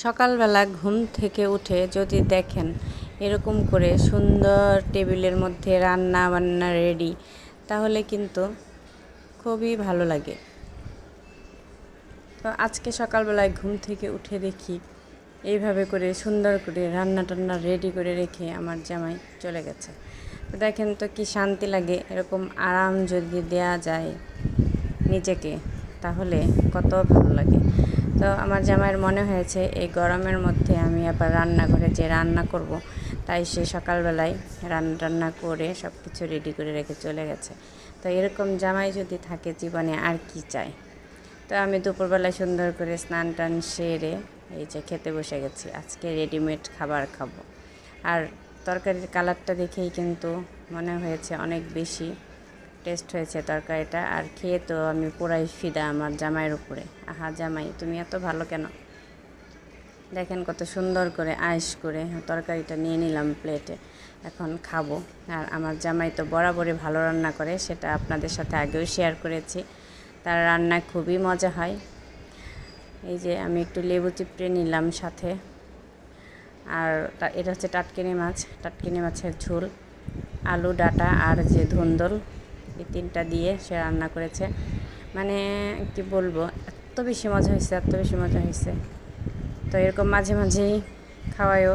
সকালবেলা ঘুম থেকে উঠে যদি দেখেন এরকম করে সুন্দর টেবিলের মধ্যে রান্না বান্না রেডি, তাহলে কিন্তু খুবই ভালো লাগে। তো আজকে সকালবেলায় ঘুম থেকে উঠে দেখি এইভাবে করে সুন্দর করে রান্না টান্না রেডি করে রেখে আমার জামাই চলে গেছে। তো দেখেন তো কি শান্তি লাগে, এরকম আরাম যদি দেয়া যায় নিজেকে তাহলে কত ভালো লাগে। তো আমার জামাইয়ের মনে হয়েছে এই গরমের মধ্যে আমি আবার রান্নাঘরে যে রান্না করব, তাই সে সকালবেলায় রান্না টান্না করে সব কিছু রেডি করে রেখে চলে গেছে। তো এরকম জামাই যদি থাকে জীবনে আর কি চাই। তো আমি দুপুরবেলায় সুন্দর করে স্নান টান সেরে এই যে খেতে বসে গেছি। আজকে রেডিমেড খাবার খাবো। আর তরকারির কালারটা দেখেই কিন্তু মনে হয়েছে অনেক বেশি টেস্ট হয়েছে তরকারিটা। আর খেয়ে তো আমি পুরাই ফিদা আমার জামাইয়ের উপরে। আহা জামাই, তুমি এত ভালো কেন। দেখেন কত সুন্দর করে আয়েশ করে তরকারিটা নিয়ে নিলাম প্লেটে, এখন খাবো। আর আমার জামাই তো বরাবরই ভালো রান্না করে, সেটা আপনাদের সাথে আগেও শেয়ার করেছি। তার রান্না খুবই মজা হয়। এই যে আমি একটু লেবু চিপড়ে নিলাম সাথে। আর এটা হচ্ছে টাটকিনি মাছ, টাটকিনি মাছের ঝোল, আলু ডাঁটা আর যে ধুন্দল, এই তিনটা দিয়ে সে রান্না করেছে। মানে কি বলবো, এত বেশি মজা হয়েছে, এত বেশি মজা হয়েছে। তো এরকম মাঝে মাঝেই খাওয়ায়ও।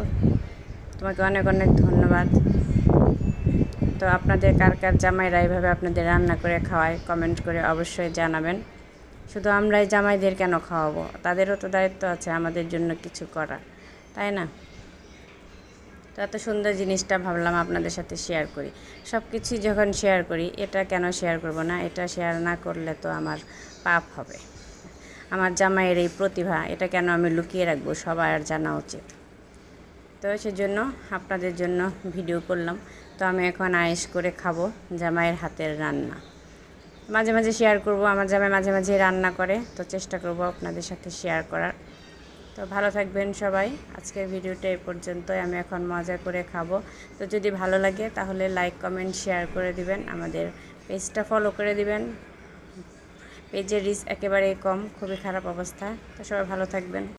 তোমাকে অনেক অনেক ধন্যবাদ। তো আপনাদের কার কার জামাইরা এইভাবে আপনাদের রান্না করে খাওয়ায় কমেন্ট করে অবশ্যই জানাবেন। শুধু আমরাই জামাইদের কেন খাওয়াবো, তাদেরও তো দায়িত্ব আছে আমাদের জন্য কিছু করা, তাই না? তো এত সুন্দর জিনিসটা ভাবলাম আপনাদের সাথে শেয়ার করি। সব কিছুই যখন শেয়ার করি, এটা কেন শেয়ার করব না? এটা শেয়ার না করলে তো আমার পাপ হবে। আমার জামাইয়ের এই প্রতিভা, এটা কেন আমি লুকিয়ে রাখবো? সবার জানা উচিত। তো সেজন্য আপনাদের জন্য ভিডিও করলাম। তো আমি এখন আয়েশ করে খাবো জামাইয়ের হাতের রান্না। মাঝে মাঝে শেয়ার করব, আমার জামাই মাঝে মাঝে রান্না করে, তো চেষ্টা করব আপনাদের সাথে শেয়ার করার। তো ভালো থাকবেন সবাই। আজকের ভিডিওটা এই পর্যন্তই। আমি এখন মজা করে খাবো। তো যদি ভালো লাগে তাহলে লাইক কমেন্ট শেয়ার করে দিবেন, আমাদের পেজটা ফলো করে দিবেন। পেজের রিচ একেবারেই কম, খুবই খারাপ অবস্থা। তো সবাই ভালো থাকবেন।